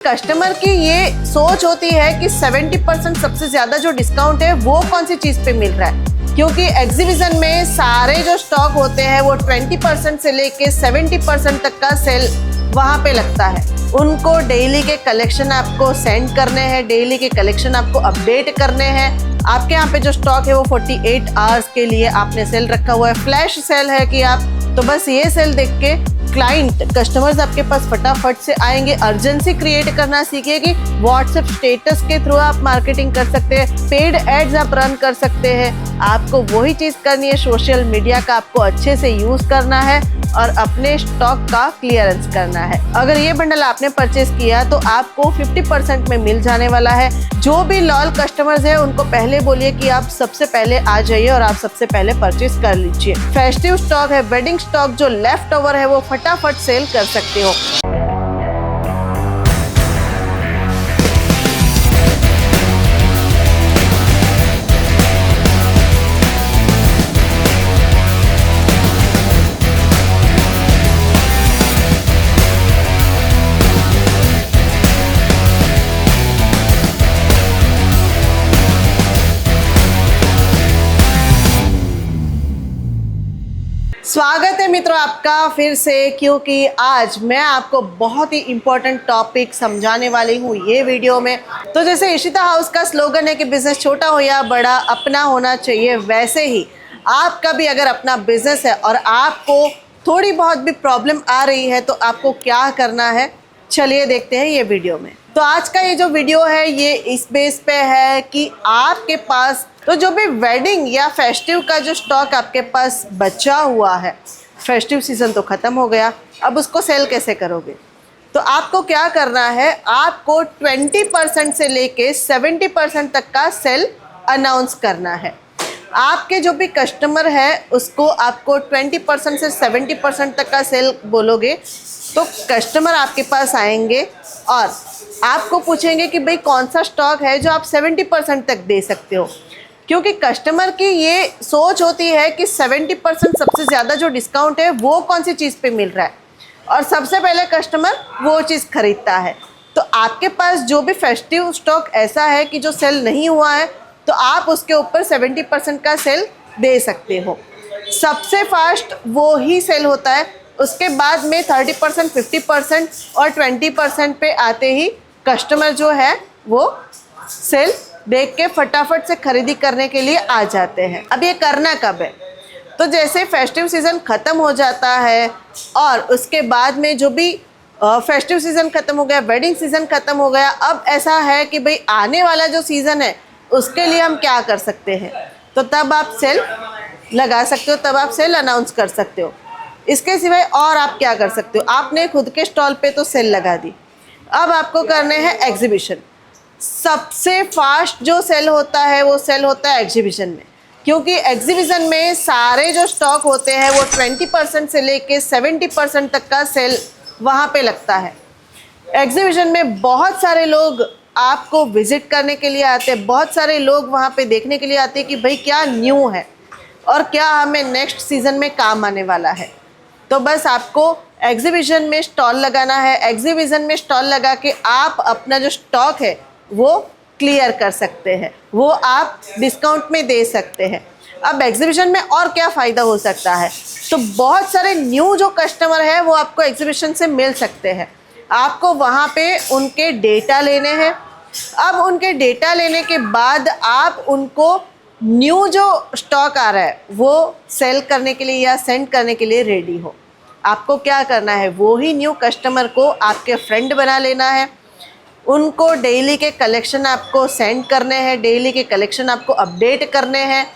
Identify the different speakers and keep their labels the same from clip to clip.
Speaker 1: Customer की ये सोच होती है कि 70% सबसे ज्यादा जो डिस्काउंट है वो कौन सी चीज पे मिल रहा है, क्योंकि एग्जीबिशन में सारे जो स्टॉक होते हैं वो 20% से लेके 70% तक का सेल वहाँ पे लगता है। उनको डेली के कलेक्शन आपको सेंड करने हैं, डेली के कलेक्शन आपको अपडेट करने हैं। आपके यहाँ पे जो स्टॉक है वो 48 आवर्स के लिए आपने सेल रखा हुआ है, फ्लैश सेल है कि आप तो बस ये सेल देख के क्लाइंट कस्टमर्स आपके पास फटाफट से आएंगे। अर्जेंसी क्रिएट करना सीखिए कि व्हाट्सएप स्टेटस के थ्रू आप मार्केटिंग कर सकते हैं, पेड एड्स आप रन कर सकते हैं। आपको वही चीज़ करनी है, सोशल मीडिया का आपको अच्छे से यूज़ करना है और अपने स्टॉक का क्लियरेंस करना है। अगर ये बंडल आपने परचेज किया तो आपको 50% में मिल जाने वाला है। जो भी लॉयल कस्टमर्स हैं उनको पहले बोलिए कि आप सबसे पहले आ जाइए और आप सबसे पहले परचेज कर लीजिए। फेस्टिव स्टॉक है, वेडिंग स्टॉक जो लेफ्ट ओवर है वो फटाफट सेल कर सकते हो। स्वागत है मित्रों आपका फिर से, क्योंकि आज मैं आपको बहुत ही इम्पोर्टेंट टॉपिक समझाने वाली हूँ ये वीडियो में। तो जैसे इशिता हाउस का स्लोगन है कि बिजनेस छोटा हो या बड़ा अपना होना चाहिए, वैसे ही आपका भी अगर अपना बिजनेस है और आपको थोड़ी बहुत भी प्रॉब्लम आ रही है तो आपको क्या करना है, चलिए देखते हैं ये वीडियो में। तो आज का ये जो वीडियो है ये इस बेस पे है कि आपके पास तो जो भी वेडिंग या फेस्टिव का जो स्टॉक आपके पास बचा हुआ है, फेस्टिव सीजन तो ख़त्म हो गया, अब उसको सेल कैसे करोगे। तो आपको क्या करना है, आपको 20% से लेके 70% तक का सेल अनाउंस करना है। आपके जो भी कस्टमर है उसको आपको 20% से 70% तक का सेल बोलोगे तो कस्टमर आपके पास आएंगे और आपको पूछेंगे कि भाई कौन सा स्टॉक है जो आप 70% तक दे सकते हो, क्योंकि कस्टमर की ये सोच होती है कि 70% सबसे ज़्यादा जो डिस्काउंट है वो कौन सी चीज़ पे मिल रहा है और सबसे पहले कस्टमर वो चीज़ खरीदता है। तो आपके पास जो भी फेस्टिव स्टॉक ऐसा है कि जो सेल नहीं हुआ है तो आप उसके ऊपर 70% का सेल दे सकते हो। सबसे फास्ट वो ही सेल होता है, उसके बाद में 30%, 50% और 20% पे आते ही कस्टमर जो है वो सेल देख के फटाफट से खरीदी करने के लिए आ जाते हैं। अब ये करना कब है, तो जैसे फेस्टिव सीज़न ख़त्म हो जाता है और उसके बाद में जो भी फेस्टिव सीज़न ख़त्म हो गया, वेडिंग सीज़न ख़त्म हो गया, अब ऐसा है कि भाई आने वाला जो सीज़न है उसके लिए हम क्या कर सकते हैं, तो तब आप सेल लगा सकते हो, तब आप सेल अनाउंस कर सकते हो। इसके सिवाय और आप क्या कर सकते हो, आपने खुद के स्टॉल पे तो सेल लगा दी, अब आपको करने हैं एग्जीबिशन। सबसे फास्ट जो सेल होता है वो सेल होता है एग्जीबिशन में, क्योंकि एग्जीबिशन में सारे जो स्टॉक होते हैं वो 20% से लेके 70% तक का सेल वहाँ पे लगता है। एग्जीबिशन में बहुत सारे लोग आपको विजिट करने के लिए आते हैं, बहुत सारे लोग वहाँ पे देखने के लिए आते हैं कि भाई क्या न्यू है और क्या हमें नेक्स्ट सीज़न में काम आने वाला है। तो बस आपको एग्जीबिशन में स्टॉल लगाना है, एग्जीबिशन में स्टॉल लगा के आप अपना जो स्टॉक है वो क्लियर कर सकते हैं, वो आप डिस्काउंट में दे सकते हैं। अब एग्जीबिशन में और क्या फ़ायदा हो सकता है, तो बहुत सारे न्यू जो कस्टमर है वो आपको एग्जीबिशन से मिल सकते हैं। आपको वहाँ पे उनके डेटा लेने हैं। अब उनके डेटा लेने के बाद आप उनको न्यू जो स्टॉक आ रहा है वो सेल करने के लिए या सेंड करने के लिए रेडी हो। आपको क्या करना है, वो ही न्यू कस्टमर को आपके फ्रेंड बना लेना है, उनको डेली के कलेक्शन आपको सेंड करने हैं, डेली के कलेक्शन आपको अपडेट करने हैं।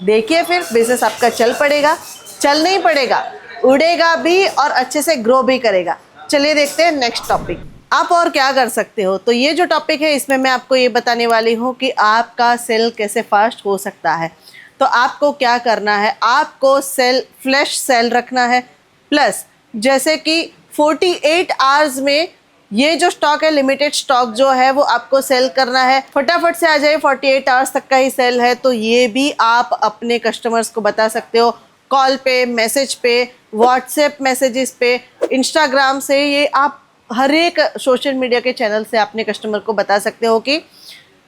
Speaker 1: देखिए फिर बिजनेस आपका चल पड़ेगा, चल नहीं पड़ेगा, उड़ेगा भी और अच्छे से ग्रो भी करेगा। चलिए देखते हैं नेक्स्ट टॉपिक। आप और क्या कर सकते हो, तो ये जो टॉपिक है इसमें मैं आपको ये बताने वाली हूँ कि आपका सेल कैसे फास्ट हो सकता है। तो आपको क्या करना है, आपको सेल फ्लैश सेल रखना है, प्लस जैसे कि 48 आवर्स में ये जो स्टॉक है, लिमिटेड स्टॉक जो है वो आपको सेल करना है, फटाफट से आ जाए, 48 आवर्स तक का ही सेल है। तो ये भी आप अपने कस्टमर्स को बता सकते हो, कॉल पे, मैसेज पे, व्हाट्सएप मैसेजेस पे, इंस्टाग्राम से ये आप हर एक सोशल मीडिया के चैनल से अपने कस्टमर को बता सकते हो कि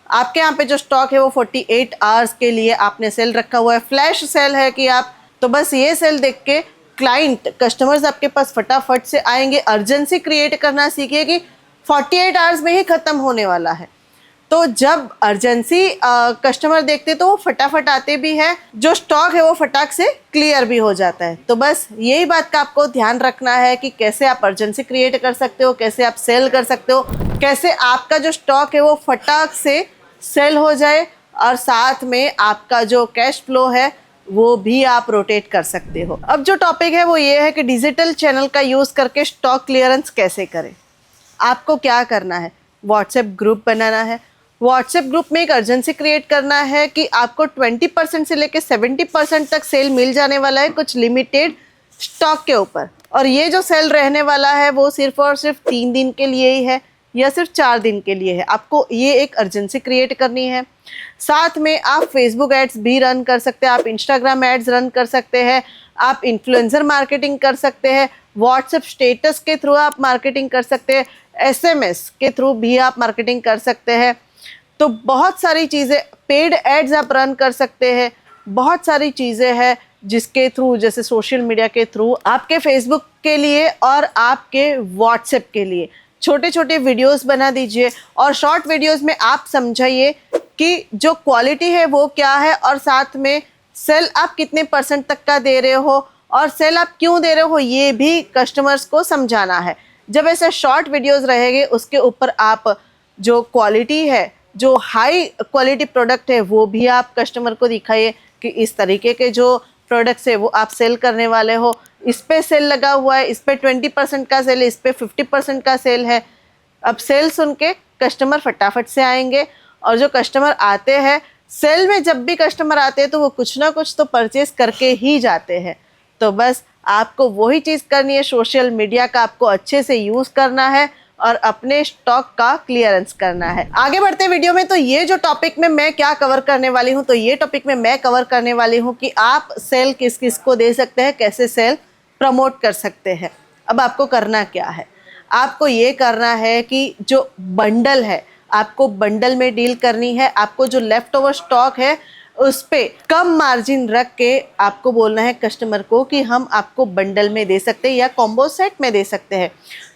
Speaker 1: आपके यहाँ पे जो स्टॉक है वो 48 आवर्स के लिए आपने सेल रखा हुआ है, फ्लैश सेल है कि आप, तो बस ये सेल देख के क्लाइंट कस्टमर्स आपके पास फटाफट से आएंगे। अर्जेंसी क्रिएट करना सीखिए कि 48 आवर्स में ही ख़त्म होने वाला है। तो जब अर्जेंसी कस्टमर देखते तो वो फटाफट आते भी हैं, जो स्टॉक है वो फटाक से क्लियर भी हो जाता है। तो बस यही बात का आपको ध्यान रखना है कि कैसे आप अर्जेंसी क्रिएट कर सकते हो, कैसे आप सेल कर सकते हो, कैसे आपका जो स्टॉक है वो फटाक से सेल हो जाए और साथ में आपका जो कैश फ्लो है वो भी आप रोटेट कर सकते हो। अब जो टॉपिक है वो ये है कि डिजिटल चैनल का यूज़ करके स्टॉक क्लियरेंस कैसे करें। आपको क्या करना है, व्हाट्सएप ग्रुप बनाना है। व्हाट्सएप ग्रुप में एक अर्जेंसी क्रिएट करना है कि आपको 20% से लेकर 70% तक सेल मिल जाने वाला है कुछ लिमिटेड स्टॉक के ऊपर, और ये जो सेल रहने वाला है वो सिर्फ और सिर्फ 3 दिन के लिए ही है या सिर्फ 4 दिन के लिए है। आपको ये एक अर्जेंसी क्रिएट करनी है। साथ में आप फेसबुक एड्स भी रन कर सकते हैं, आप इंस्टाग्राम एड्स रन कर सकते हैं, आप इन्फ्लुएंसर मार्केटिंग कर सकते हैं, व्हाट्सएप स्टेटस के थ्रू आप मार्केटिंग कर सकते हैं, SMS के थ्रू भी आप मार्केटिंग कर सकते हैं। तो बहुत सारी चीज़ें, पेड एड्स आप रन कर सकते हैं, बहुत सारी चीज़ें हैं जिसके थ्रू, जैसे सोशल मीडिया के थ्रू आपके फेसबुक के लिए और आपके व्हाट्सएप के लिए छोटे छोटे वीडियोस बना दीजिए, और शॉर्ट वीडियोस में आप समझाइए कि जो क्वालिटी है वो क्या है, और साथ में सेल आप कितने % तक का दे रहे हो और सेल आप क्यों दे रहे हो ये भी कस्टमर्स को समझाना है। जब ऐसे शॉर्ट वीडियोस रहेंगे उसके ऊपर आप जो क्वालिटी है, जो हाई क्वालिटी प्रोडक्ट है वो भी आप कस्टमर को दिखाइए कि इस तरीके के जो प्रोडक्ट्स है वो आप सेल करने वाले हो, इस पे सेल लगा हुआ है, इस पे 20% का सेल है, इस पे 50% का सेल है। अब सेल सुन के कस्टमर फटाफट से आएंगे, और जो कस्टमर आते हैं, सेल में जब भी कस्टमर आते हैं तो वो कुछ ना कुछ तो परचेज करके ही जाते हैं। तो बस आपको वही चीज़ करनी है, सोशल मीडिया का आपको अच्छे से यूज़ करना है और अपने स्टॉक का क्लियरेंस करना है। आगे बढ़ते वीडियो में, तो ये जो टॉपिक में मैं क्या कवर करने वाली हूँ, तो ये टॉपिक में मैं कवर करने वाली हूँ कि आप सेल किस किस को दे सकते हैं, कैसे सेल प्रमोट कर सकते हैं। अब आपको करना क्या है, आपको ये करना है कि जो बंडल है आपको बंडल में डील करनी है। आपको जो लेफ्ट ओवर स्टॉक है उस पे कम मार्जिन रख के आपको बोलना है कस्टमर को कि हम आपको बंडल में दे सकते हैं या कॉम्बो सेट में दे सकते हैं।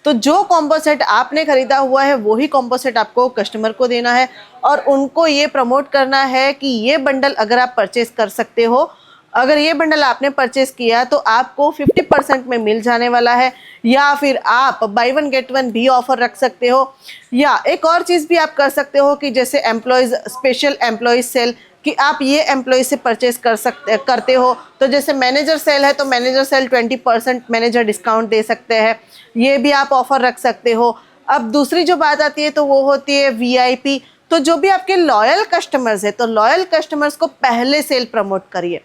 Speaker 1: तो जो कॉम्बो सेट आपने खरीदा हुआ है वही कॉम्बो सेट आपको कस्टमर को देना है, और उनको ये प्रमोट करना है कि ये बंडल अगर आप परचेज कर सकते हो, अगर ये बंडल आपने परचेज किया तो आपको 50% में मिल जाने वाला है, या फिर आप बाई 1 गेट 1 भी ऑफर रख सकते हो। या एक और चीज़ भी आप कर सकते हो कि जैसे एम्प्लॉयज़, स्पेशल एम्प्लॉयज़ सेल, कि आप ये एम्प्लॉय से परचेज करते हो, तो जैसे मैनेजर सेल है तो मैनेजर सेल 20% मैनेजर डिस्काउंट दे सकते हैं, ये भी आप ऑफर रख सकते हो। अब दूसरी जो बात आती है तो वो होती है VIP। तो जो भी आपके लॉयल कस्टमर्स है, तो लॉयल कस्टमर्स को पहले सेल प्रमोट करिए।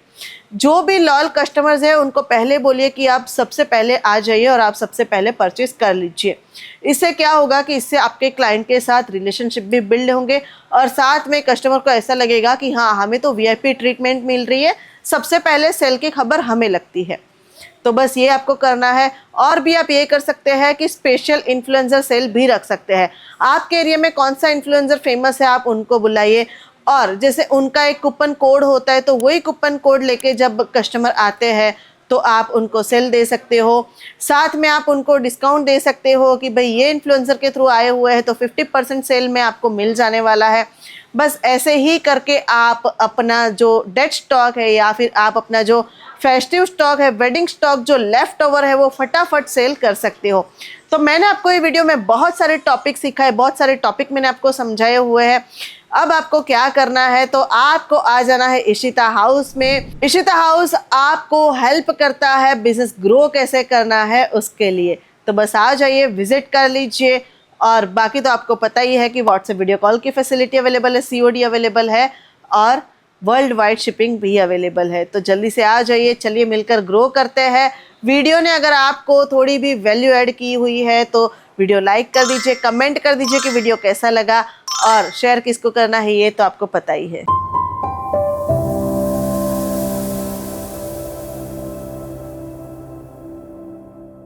Speaker 1: जो भी लॉयल कस्टमर्स है उनको पहले बोलिए कि आप सबसे पहले आ जाइए और आप सबसे पहले परचेज कर लीजिए। इससे क्या होगा कि इससे आपके क्लाइंट के साथ रिलेशनशिप भी बिल्ड होंगे, और साथ में कस्टमर को ऐसा लगेगा कि हाँ, हमें तो VIP ट्रीटमेंट मिल रही है, सबसे पहले सेल की खबर हमें लगती है। तो बस ये आपको करना है। और भी आप ये कर सकते हैं कि स्पेशल इन्फ्लुएंसर सेल भी रख सकते हैं। आपके एरिया में कौन सा इन्फ्लुएंसर फेमस है आप उनको बुलाइए, और जैसे उनका एक कूपन कोड होता है तो वही कूपन कोड लेके जब कस्टमर आते हैं तो आप उनको सेल दे सकते हो। साथ में आप उनको डिस्काउंट दे सकते हो कि भाई ये इन्फ्लुएंसर के थ्रू आए हुए हैं तो 50% सेल में आपको मिल जाने वाला है। बस ऐसे ही करके आप अपना जो डेड स्टॉक है या फिर आप अपना जो फेस्टिव स्टॉक है, वेडिंग स्टॉक जो लेफ्ट ओवर है, वो फटाफट सेल कर सकते हो। तो मैंने आपको ये वीडियो में बहुत सारे टॉपिक सिखाए, बहुत सारे टॉपिक मैंने आपको समझाए हुए हैं। अब आपको क्या करना है, तो आपको आ जाना है इशिता हाउस में। इशिता हाउस आपको हेल्प करता है बिजनेस ग्रो कैसे करना है उसके लिए। तो बस आ जाइए, विजिट कर लीजिए। और बाकी तो आपको पता ही है कि व्हाट्सएप वीडियो कॉल की फैसिलिटी अवेलेबल है, COD अवेलेबल है, और वर्ल्ड वाइड शिपिंग भी अवेलेबल है। तो जल्दी से आ जाइए, चलिए मिलकर ग्रो करते हैं। वीडियो ने अगर आपको थोड़ी भी वैल्यू ऐड की हुई है तो वीडियो लाइक कर दीजिए, कमेंट कर दीजिए कि वीडियो कैसा लगा, और शेयर किसको करना है ये तो आपको पता ही है।